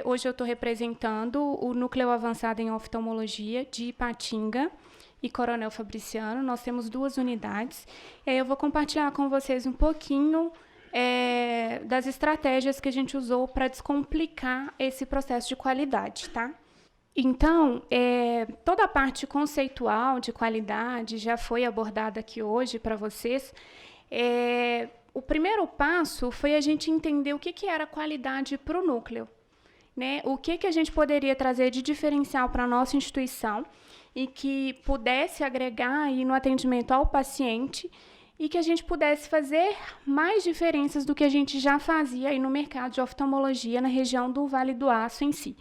Hoje eu estou representando o Núcleo Avançado em Oftalmologia de Ipatinga e Coronel Fabriciano. Nós temos 2 unidades. E aí eu vou compartilhar com vocês um pouquinho das estratégias que a gente usou para descomplicar esse processo de qualidade, tá? Então, toda a parte conceitual de qualidade já foi abordada aqui hoje para vocês. O primeiro passo foi a gente entender o que era qualidade para o núcleo, né? O que a gente poderia trazer de diferencial para a nossa instituição e que pudesse agregar aí no atendimento ao paciente e que a gente pudesse fazer mais diferenças do que a gente já fazia aí no mercado de oftalmologia na região do Vale do Aço em si,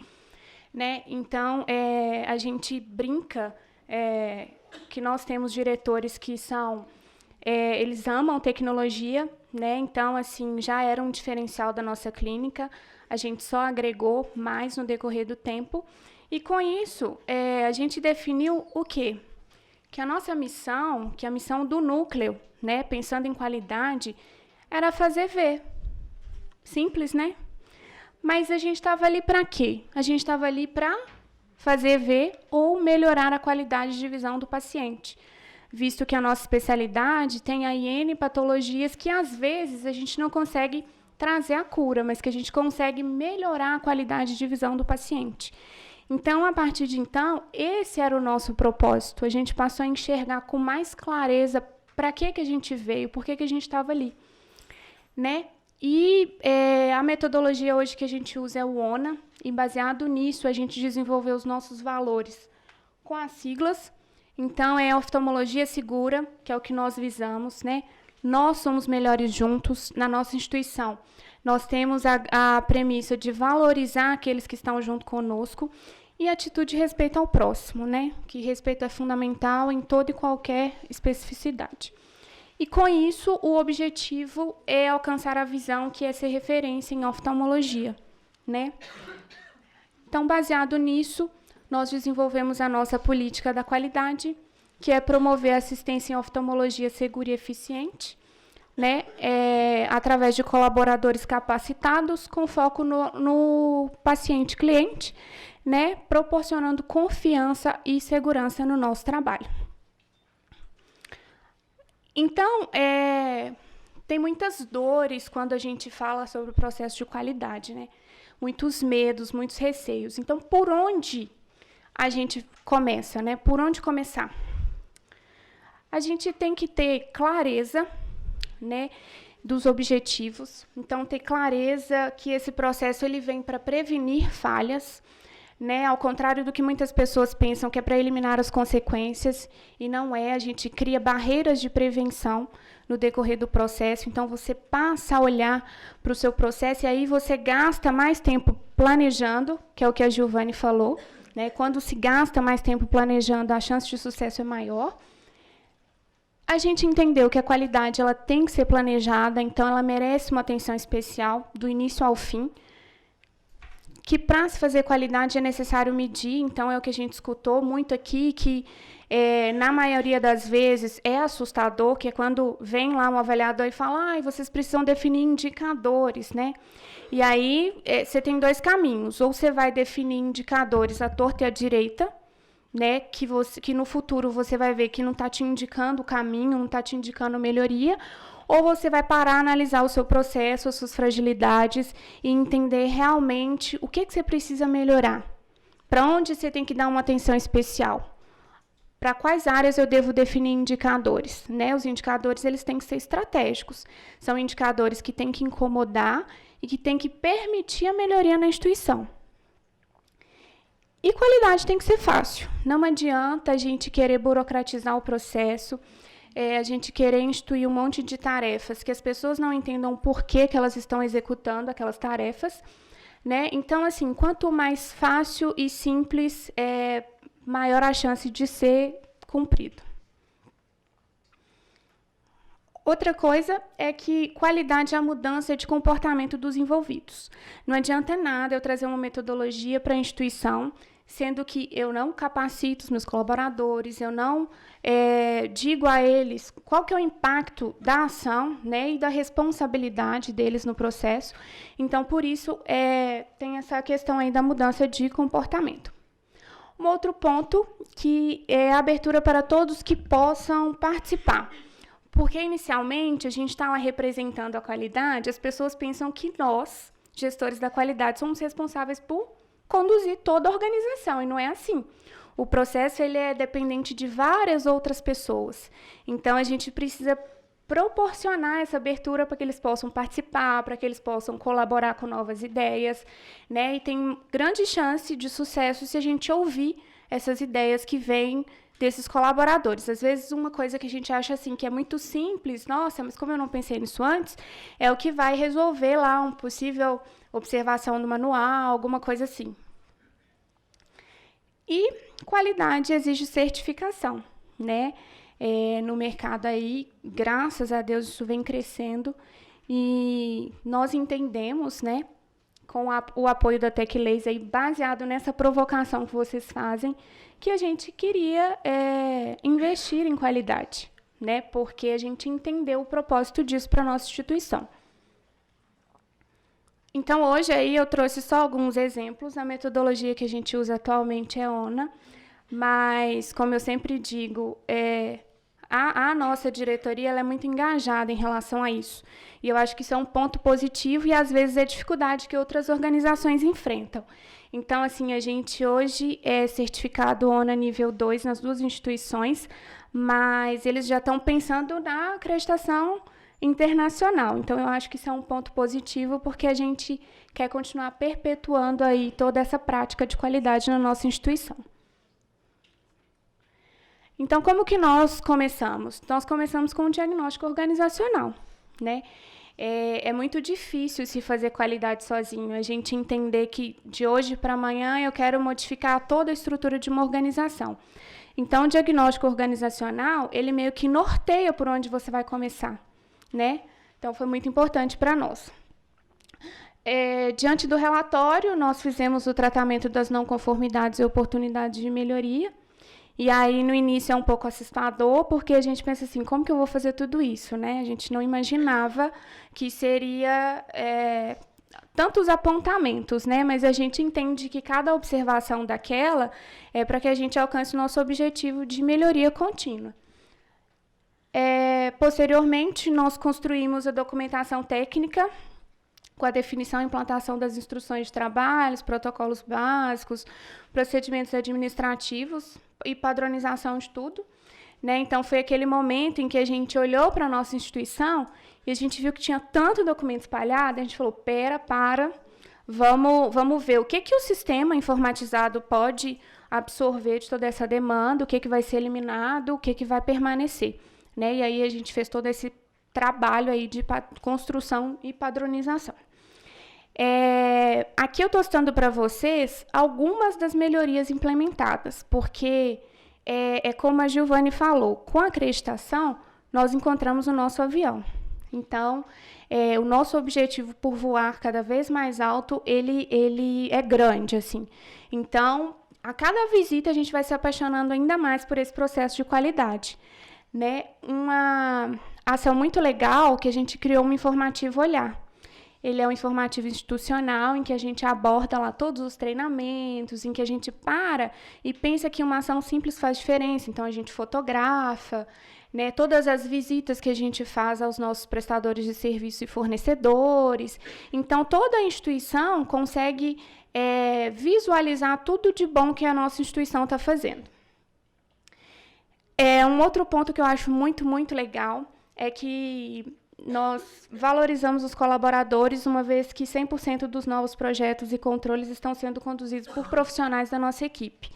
né? Então, a gente brinca que nós temos diretores que são... eles amam tecnologia, né? Então, assim, já era um diferencial da nossa clínica, a gente só agregou mais no decorrer do tempo. E, com isso, a gente definiu o quê? Que a nossa missão, que a missão do núcleo, né, pensando em qualidade, era fazer ver. Simples, né? Mas a gente estava ali para quê? A gente estava ali para fazer ver ou melhorar a qualidade de visão do paciente, visto que a nossa especialidade tem aí N patologias que, às vezes, a gente não consegue trazer a cura, mas que a gente consegue melhorar a qualidade de visão do paciente. Então, a partir de então, esse era o nosso propósito. A gente passou a enxergar com mais clareza para que a gente veio, por que a gente estava ali, né? E a metodologia hoje que a gente usa é o ONA, e baseado nisso a gente desenvolveu os nossos valores com as siglas. Então, é a oftalmologia segura, que é o que nós visamos, né? Nós somos melhores juntos na nossa instituição. Nós temos a premissa de valorizar aqueles que estão junto conosco e a atitude de respeito ao próximo, né? Que respeito é fundamental em toda e qualquer especificidade. E, com isso, o objetivo é alcançar a visão que é ser referência em oftalmologia, né? Então, baseado nisso, nós desenvolvemos a nossa política da qualidade, que é promover a assistência em oftalmologia segura e eficiente, né, através de colaboradores capacitados, com foco no paciente-cliente, né, proporcionando confiança e segurança no nosso trabalho. Então, tem muitas dores quando a gente fala sobre o processo de qualidade, né? Muitos medos, muitos receios. Então, por onde a gente começa, né? Por onde começar? A gente tem que ter clareza, né, dos objetivos. Então, ter clareza que esse processo ele vem para prevenir falhas, né? Ao contrário do que muitas pessoas pensam, que é para eliminar as consequências, e não é. A gente cria barreiras de prevenção no decorrer do processo. Então, você passa a olhar para o seu processo e aí você gasta mais tempo planejando, que é o que a Giovane falou, né? Quando se gasta mais tempo planejando, a chance de sucesso é maior. A gente entendeu que a qualidade ela tem que ser planejada, então ela merece uma atenção especial, do início ao fim. Que para se fazer qualidade é necessário medir, então é o que a gente escutou muito aqui, que na maioria das vezes é assustador, que é quando vem lá um avaliador e fala, vocês precisam definir indicadores, né? E aí você tem 2 caminhos, ou você vai definir indicadores à torta e à direita, né, que no futuro você vai ver que não está te indicando o caminho, não está te indicando melhoria, ou você vai parar a analisar o seu processo, as suas fragilidades e entender realmente o que você precisa melhorar, para onde você tem que dar uma atenção especial, para quais áreas eu devo definir indicadores, né? Os indicadores eles têm que ser estratégicos, são indicadores que têm que incomodar e que têm que permitir a melhoria na instituição. E qualidade tem que ser fácil. Não adianta a gente querer burocratizar o processo, a gente querer instituir um monte de tarefas que as pessoas não entendam por que elas estão executando aquelas tarefas, né? Então, assim, quanto mais fácil e simples, maior a chance de ser cumprido. Outra coisa é que qualidade é a mudança de comportamento dos envolvidos. Não adianta nada eu trazer uma metodologia para a instituição sendo que eu não capacito os meus colaboradores, eu não digo a eles qual que é o impacto da ação, né, e da responsabilidade deles no processo. Então, por isso, tem essa questão aí da mudança de comportamento. Um outro ponto que é a abertura para todos que possam participar. Porque, inicialmente, a gente está lá representando a qualidade, as pessoas pensam que nós, gestores da qualidade, somos responsáveis por conduzir toda a organização, e não é assim. O processo ele é dependente de várias outras pessoas. Então, a gente precisa proporcionar essa abertura para que eles possam participar, para que eles possam colaborar com novas ideias, né? E tem grande chance de sucesso se a gente ouvir essas ideias que vêm desses colaboradores. Às vezes, uma coisa que a gente acha assim que é muito simples, nossa, mas como eu não pensei nisso antes, é o que vai resolver lá uma possível observação do manual, alguma coisa assim. E qualidade exige certificação, né? No mercado aí, graças a Deus, isso vem crescendo e nós entendemos, né, com o apoio da TecLeis aí, baseado nessa provocação que vocês fazem, que a gente queria investir em qualidade, né, porque a gente entendeu o propósito disso para a nossa instituição. Então, hoje aí eu trouxe só alguns exemplos. A metodologia que a gente usa atualmente é ONA, mas, como eu sempre digo, a nossa diretoria ela é muito engajada em relação a isso. E eu acho que isso é um ponto positivo e, às vezes, é dificuldade que outras organizações enfrentam. Então, assim, a gente hoje é certificado ONA nível 2 nas duas instituições, mas eles já estão pensando na acreditação internacional. Então, eu acho que isso é um ponto positivo, porque a gente quer continuar perpetuando aí toda essa prática de qualidade na nossa instituição. Então, como que nós começamos? Nós começamos com um diagnóstico organizacional, né? É muito difícil se fazer qualidade sozinho, a gente entender que de hoje para amanhã eu quero modificar toda a estrutura de uma organização. Então, o diagnóstico organizacional, ele meio que norteia por onde você vai começar, né? Então, foi muito importante para nós. Diante do relatório, nós fizemos o tratamento das não conformidades e oportunidades de melhoria. E aí, no início, é um pouco assustador, porque a gente pensa assim, como que eu vou fazer tudo isso, né? A gente não imaginava que seria tantos apontamentos, né? Mas a gente entende que cada observação daquela é para que a gente alcance o nosso objetivo de melhoria contínua. Posteriormente, nós construímos a documentação técnica, com a definição e implantação das instruções de trabalho, protocolos básicos, procedimentos administrativos e padronização de tudo, né? Então, foi aquele momento em que a gente olhou para a nossa instituição e a gente viu que tinha tanto documento espalhado, a gente falou, vamos ver o que o sistema informatizado pode absorver de toda essa demanda, o que vai ser eliminado, o que vai permanecer, né? E aí a gente fez todo esse trabalho aí de construção e padronização. Aqui eu estou citando para vocês algumas das melhorias implementadas, porque como a Giovanni falou, com a acreditação, nós encontramos o nosso avião. Então, o nosso objetivo por voar cada vez mais alto, ele é grande, assim. Então, a cada visita, a gente vai se apaixonando ainda mais por esse processo de qualidade, né? Uma ação muito legal que a gente criou um informativo Olhar. Ele é um informativo institucional em que a gente aborda lá todos os treinamentos, em que a gente para e pensa que uma ação simples faz diferença. Então, a gente fotografa, né, todas as visitas que a gente faz aos nossos prestadores de serviço e fornecedores. Então, toda a instituição consegue visualizar tudo de bom que a nossa instituição está fazendo. Um outro ponto que eu acho muito, muito legal é que nós valorizamos os colaboradores, uma vez que 100% dos novos projetos e controles estão sendo conduzidos por profissionais da nossa equipe.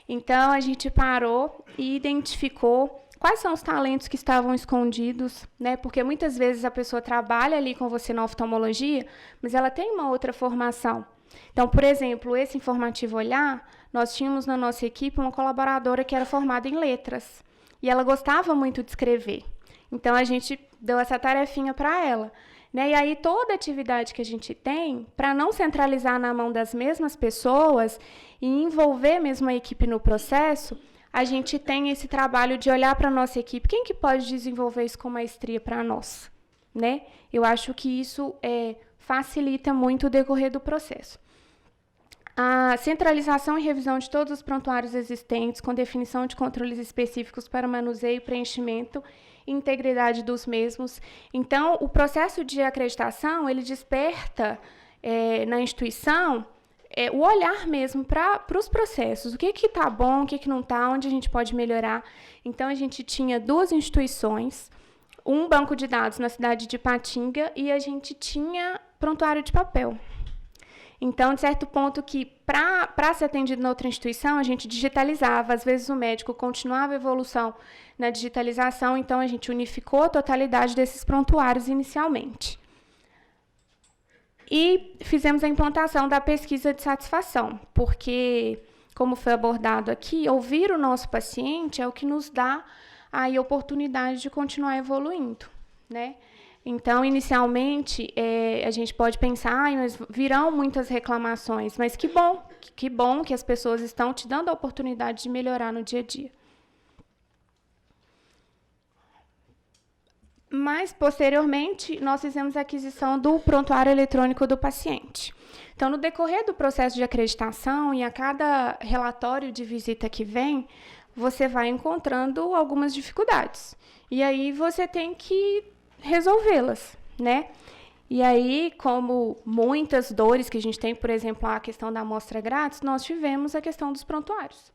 Então, a gente parou e identificou quais são os talentos que estavam escondidos, né? Porque muitas vezes a pessoa trabalha ali com você na oftalmologia, mas ela tem uma outra formação. Então, por exemplo, esse informativo Olhar, nós tínhamos na nossa equipe uma colaboradora que era formada em letras, e ela gostava muito de escrever. Então, a gente deu essa tarefinha para ela, Né? E aí, toda atividade que a gente tem, para não centralizar na mão das mesmas pessoas e envolver mesmo a equipe no processo, a gente tem esse trabalho de olhar para a nossa equipe. Quem que pode desenvolver isso com maestria para nós? Né? Eu acho que isso facilita muito o decorrer do processo. A centralização e revisão de todos os prontuários existentes, com definição de controles específicos para manuseio e preenchimento e integridade dos mesmos. Então, o processo de acreditação, ele desperta na instituição o olhar mesmo para os processos. O que está bom, o que não está, onde a gente pode melhorar. Então, a gente tinha 2 instituições, um banco de dados na cidade de Ipatinga e a gente tinha prontuário de papel. Então, de certo ponto que, para ser atendido na outra instituição, a gente digitalizava. Às vezes, o médico continuava a evolução na digitalização, então a gente unificou a totalidade desses prontuários inicialmente. E fizemos a implantação da pesquisa de satisfação, porque, como foi abordado aqui, ouvir o nosso paciente é o que nos dá aí a oportunidade de continuar evoluindo, né? Então, inicialmente, a gente pode pensar, mas virão muitas reclamações, mas que bom que as pessoas estão te dando a oportunidade de melhorar no dia a dia. Mas, posteriormente, nós fizemos a aquisição do prontuário eletrônico do paciente. Então, no decorrer do processo de acreditação e a cada relatório de visita que vem, você vai encontrando algumas dificuldades. E aí você tem que resolvê-las, né? E aí, como muitas dores que a gente tem, por exemplo, a questão da amostra grátis, nós tivemos a questão dos prontuários.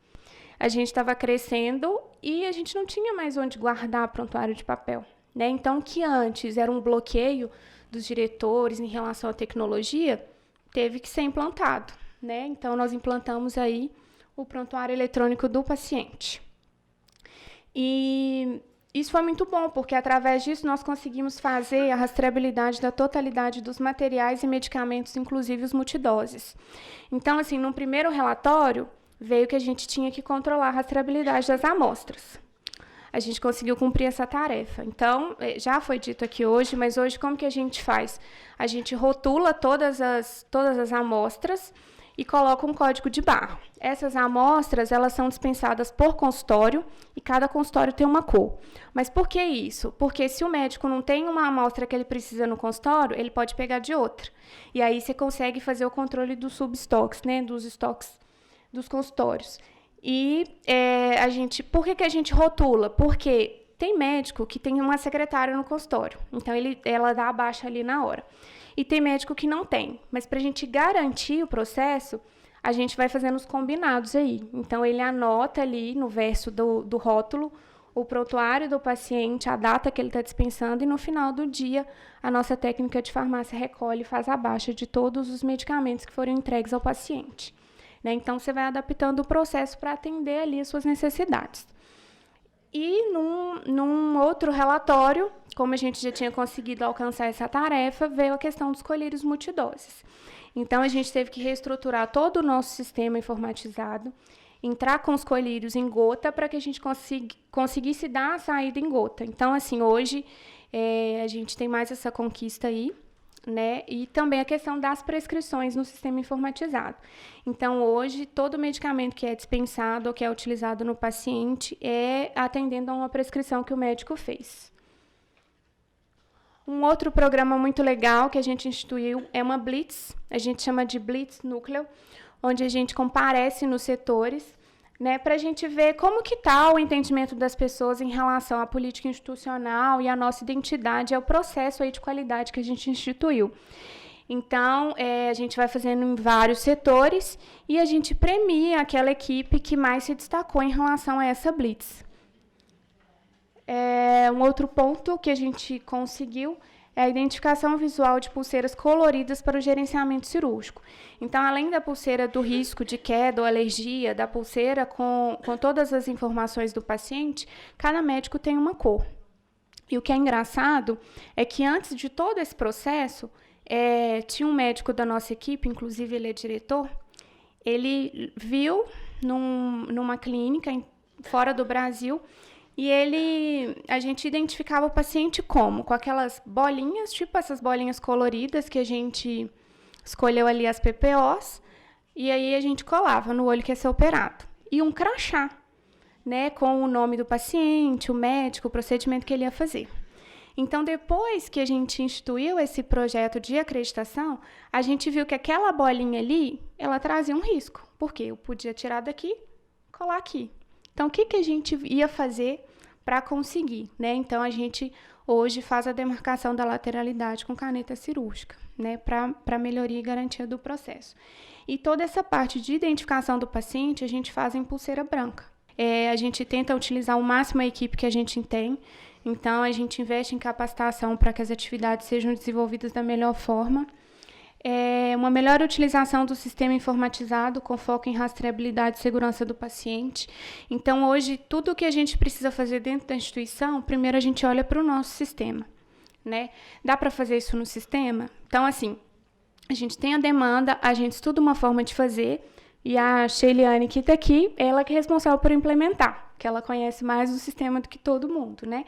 A gente estava crescendo e a gente não tinha mais onde guardar prontuário de papel, né? Então, que antes era um bloqueio dos diretores em relação à tecnologia, teve que ser implantado, né? Então, nós implantamos aí o prontuário eletrônico do paciente. E isso foi muito bom, porque, através disso, nós conseguimos fazer a rastreabilidade da totalidade dos materiais e medicamentos, inclusive os multidoses. Então, assim, no primeiro relatório, veio que a gente tinha que controlar a rastreabilidade das amostras. A gente conseguiu cumprir essa tarefa. Então, já foi dito aqui hoje, mas hoje como que a gente faz? A gente rotula todas as amostras e coloca um código de barra. Essas amostras, elas são dispensadas por consultório e cada consultório tem uma cor. Mas por que isso? Porque se o médico não tem uma amostra que ele precisa no consultório, ele pode pegar de outra. E aí você consegue fazer o controle dos subestoques, né, dos estoques dos consultórios. E por que a gente rotula? Porque tem médico que tem uma secretária no consultório, então ela dá a baixa ali na hora. E tem médico que não tem, mas para a gente garantir o processo, a gente vai fazendo os combinados aí. Então, ele anota ali no verso do rótulo o prontuário do paciente, a data que ele está dispensando, e no final do dia, a nossa técnica de farmácia recolhe e faz a baixa de todos os medicamentos que foram entregues ao paciente. Né? Então, você vai adaptando o processo para atender ali as suas necessidades. E num outro relatório, como a gente já tinha conseguido alcançar essa tarefa, veio a questão dos colírios multidoses. Então, a gente teve que reestruturar todo o nosso sistema informatizado, entrar com os colírios em gota para que a gente conseguisse dar a saída em gota. Então, assim, hoje a gente tem mais essa conquista aí, né? E também a questão das prescrições no sistema informatizado. Então, hoje, todo medicamento que é dispensado ou que é utilizado no paciente é atendendo a uma prescrição que o médico fez. Um outro programa muito legal que a gente instituiu é uma Blitz, a gente chama de Blitz Núcleo, onde a gente comparece nos setores, né, para a gente ver como que está o entendimento das pessoas em relação à política institucional e à nossa identidade, ao processo aí de qualidade que a gente instituiu. Então, a gente vai fazendo em vários setores e a gente premia aquela equipe que mais se destacou em relação a essa Blitz. Um outro ponto que a gente conseguiu é a identificação visual de pulseiras coloridas para o gerenciamento cirúrgico. Então, além da pulseira do risco de queda ou alergia, da pulseira com todas as informações do paciente, cada médico tem uma cor. E o que é engraçado é que, antes de todo esse processo, tinha um médico da nossa equipe, inclusive ele é diretor, ele viu numa clínica fora do Brasil E a gente identificava o paciente como? Com aquelas bolinhas, tipo essas bolinhas coloridas que a gente escolheu ali as PPOs, e aí a gente colava no olho que ia ser operado. E um crachá, né, com o nome do paciente, o médico, o procedimento que ele ia fazer. Então, depois que a gente instituiu esse projeto de acreditação, a gente viu que aquela bolinha ali, ela trazia um risco. Porque eu podia tirar daqui, colar aqui. Então, o que a gente ia fazer para conseguir, né? Então, a gente hoje faz a demarcação da lateralidade com caneta cirúrgica, né? Para melhoria e garantia do processo. E toda essa parte de identificação do paciente, a gente faz em pulseira branca. A gente tenta utilizar o máximo a equipe que a gente tem. Então, a gente investe em capacitação para que as atividades sejam desenvolvidas da melhor forma. Uma melhor utilização do sistema informatizado com foco em rastreabilidade e segurança do paciente. Então, hoje, tudo o que a gente precisa fazer dentro da instituição, primeiro a gente olha para o nosso sistema, né? Dá para fazer isso no sistema? Então, assim, a gente tem a demanda, a gente estuda uma forma de fazer, e a Sheiliane, que está aqui, ela que é responsável por implementar, que ela conhece mais o sistema do que todo mundo, né?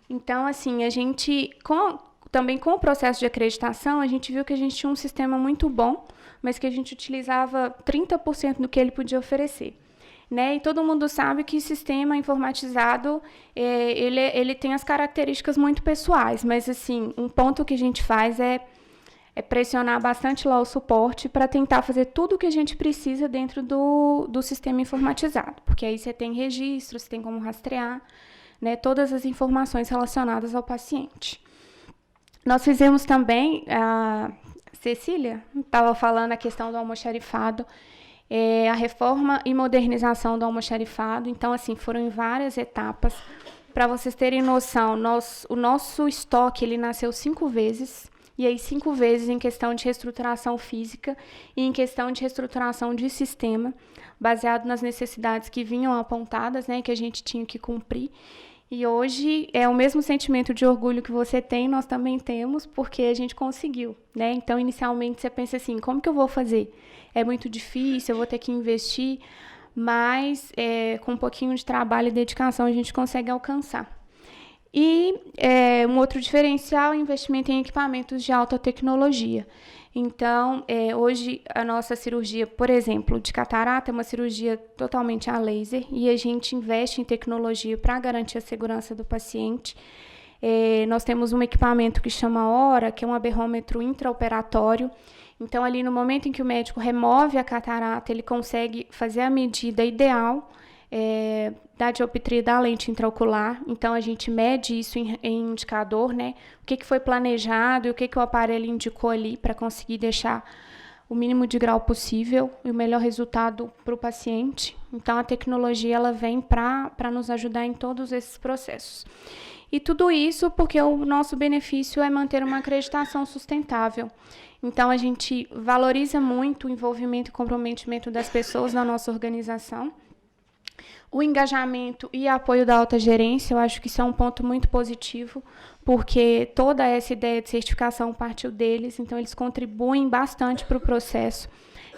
Então, assim, a gente, também com o processo de acreditação, a gente viu que a gente tinha um sistema muito bom, mas que a gente utilizava 30% do que ele podia oferecer, né? E todo mundo sabe que sistema informatizado, ele tem as características muito pessoais, mas, assim, um ponto que a gente faz é pressionar bastante lá o suporte para tentar fazer tudo o que a gente precisa dentro do sistema informatizado, porque aí você tem registro, você tem como rastrear, né, todas as informações relacionadas ao paciente. Nós fizemos também, a Cecília estava falando a questão do almoxarifado, a reforma e modernização do almoxarifado. Então, assim, foram em várias etapas. Para vocês terem noção, o nosso estoque ele nasceu 5 vezes, e aí 5 vezes em questão de reestruturação física e em questão de reestruturação de sistema, baseado nas necessidades que vinham apontadas, né, que a gente tinha que cumprir. E hoje é o mesmo sentimento de orgulho que você tem, nós também temos, porque a gente conseguiu, né? Então, inicialmente, você pensa assim, como que eu vou fazer? É muito difícil, eu vou ter que investir, mas com um pouquinho de trabalho e dedicação a gente consegue alcançar. E um outro diferencial é o investimento em equipamentos de alta tecnologia. Então, hoje, a nossa cirurgia, por exemplo, de catarata, é uma cirurgia totalmente a laser e a gente investe em tecnologia para garantir a segurança do paciente. Nós temos um equipamento que chama Hora, que é um aberrômetro intraoperatório. Então, ali no momento em que o médico remove a catarata, ele consegue fazer a medida ideal da dioptria da lente intraocular. Então, a gente mede isso em indicador, né? O que foi planejado e o que o aparelho indicou ali para conseguir deixar o mínimo de grau possível e o melhor resultado para o paciente. Então, a tecnologia ela vem para nos ajudar em todos esses processos. E tudo isso porque o nosso benefício é manter uma acreditação sustentável. Então, a gente valoriza muito o envolvimento e comprometimento das pessoas na nossa organização. O engajamento e apoio da alta gerência, eu acho que isso é um ponto muito positivo, porque toda essa ideia de certificação partiu deles, então eles contribuem bastante para o processo,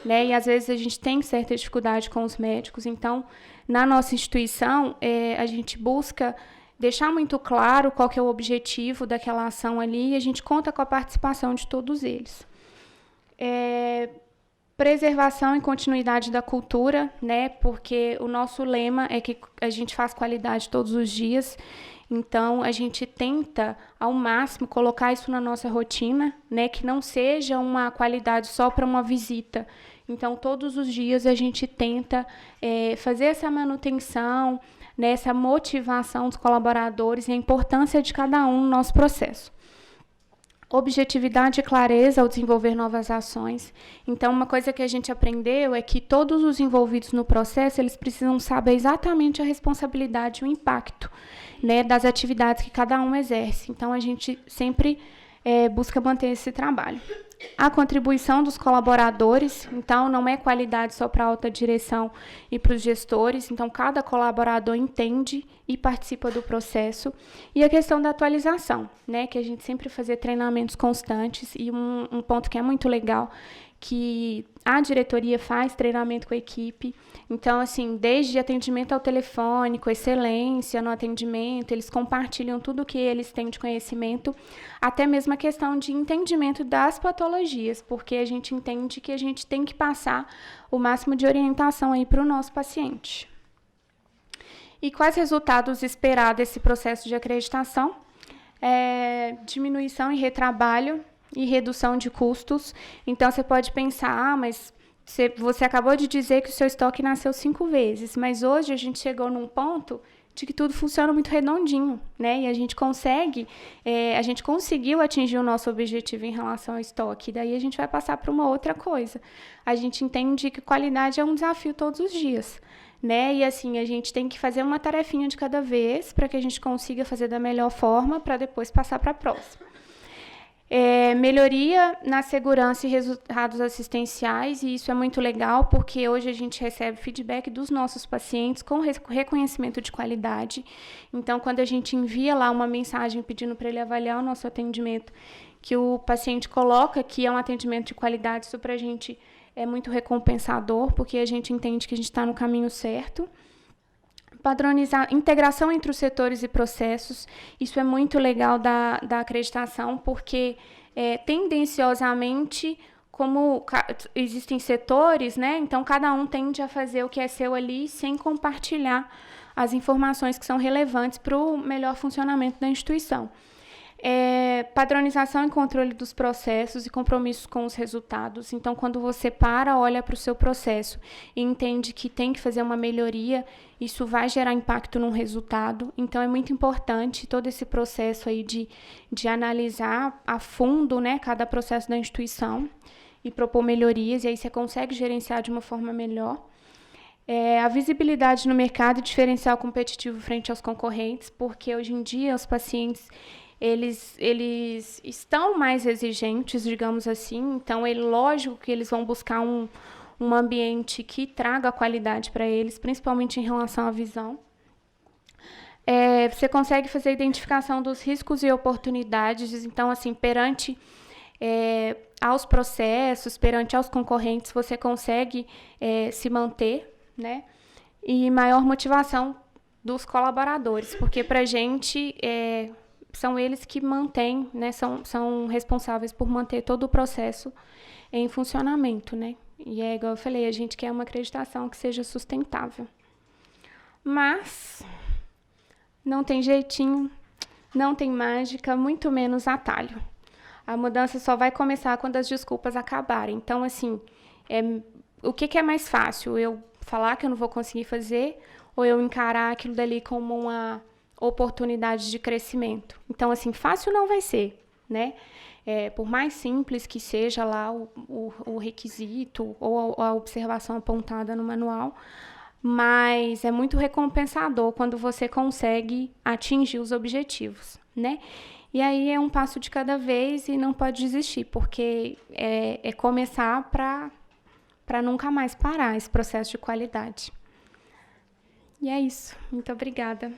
né? E às vezes a gente tem certa dificuldade com os médicos, então na nossa instituição a gente busca deixar muito claro qual que é o objetivo daquela ação ali e a gente conta com a participação de todos eles. Preservação e continuidade da cultura, né? Porque o nosso lema é que a gente faz qualidade todos os dias. Então, a gente tenta, ao máximo, colocar isso na nossa rotina, né? Que não seja uma qualidade só para uma visita. Então, todos os dias a gente tenta fazer essa manutenção, né? Essa motivação dos colaboradores e a importância de cada um no nosso processo. Objetividade e clareza ao desenvolver novas ações. Então, uma coisa que a gente aprendeu é que todos os envolvidos no processo, eles precisam saber exatamente a responsabilidade e o impacto, né, das atividades que cada um exerce. Então, a gente sempre busca manter esse trabalho. A contribuição dos colaboradores, então, não é qualidade só para a alta direção e para os gestores, então, cada colaborador entende e participa do processo. E a questão da atualização, né, que a gente sempre fazia treinamentos constantes, e um ponto que é muito legal, que a diretoria faz treinamento com a equipe. Então, assim, desde atendimento ao telefone, com excelência no atendimento, eles compartilham tudo o que eles têm de conhecimento, até mesmo a questão de entendimento das patologias, porque a gente entende que a gente tem que passar o máximo de orientação aí para o nosso paciente. E quais resultados esperar desse processo de acreditação? Diminuição e retrabalho e redução de custos. Então, você pode pensar, mas você acabou de dizer que o seu estoque nasceu 5 vezes, mas hoje a gente chegou num ponto de que tudo funciona muito redondinho, né? E a gente conseguiu atingir o nosso objetivo em relação ao estoque. Daí a gente vai passar para uma outra coisa. A gente entende que qualidade é um desafio todos os dias, né? E assim, a gente tem que fazer uma tarefinha de cada vez para que a gente consiga fazer da melhor forma para depois passar para a próxima. Melhoria na segurança e resultados assistenciais, e isso é muito legal, porque hoje a gente recebe feedback dos nossos pacientes com reconhecimento de qualidade. Então, quando a gente envia lá uma mensagem pedindo para ele avaliar o nosso atendimento, que o paciente coloca que é um atendimento de qualidade, isso para a gente é muito recompensador, porque a gente entende que a gente está no caminho certo. Padronizar, integração entre os setores e processos, isso é muito legal da acreditação, porque tendenciosamente, como existem setores, né, então cada um tende a fazer o que é seu ali, sem compartilhar as informações que são relevantes para o melhor funcionamento da instituição. Padronização e controle dos processos e compromissos com os resultados. Então, quando você olha para o seu processo e entende que tem que fazer uma melhoria, isso vai gerar impacto no resultado. Então, é muito importante todo esse processo aí de analisar a fundo, né, cada processo da instituição e propor melhorias, e aí você consegue gerenciar de uma forma melhor. A visibilidade no mercado e diferencial competitivo frente aos concorrentes, porque hoje em dia os pacientes eles estão mais exigentes, digamos assim, então é lógico que eles vão buscar um ambiente que traga qualidade para eles, principalmente em relação à visão. Você consegue fazer a identificação dos riscos e oportunidades, então, assim, perante aos processos, perante aos concorrentes, você consegue se manter, né? E maior motivação dos colaboradores, porque para a gente são eles que mantêm, né, são responsáveis por manter todo o processo em funcionamento, né? E é igual eu falei, a gente quer uma acreditação que seja sustentável. Mas não tem jeitinho, não tem mágica, muito menos atalho. A mudança só vai começar quando as desculpas acabarem. Então, assim, o que é mais fácil? Eu falar que eu não vou conseguir fazer ou eu encarar aquilo dali como uma oportunidade de crescimento? Então, assim, fácil não vai ser, né? Por mais simples que seja lá o requisito ou a observação apontada no manual, mas é muito recompensador quando você consegue atingir os objetivos, né? E aí é um passo de cada vez e não pode desistir, porque é começar para nunca mais parar esse processo de qualidade. E é isso. Muito obrigada.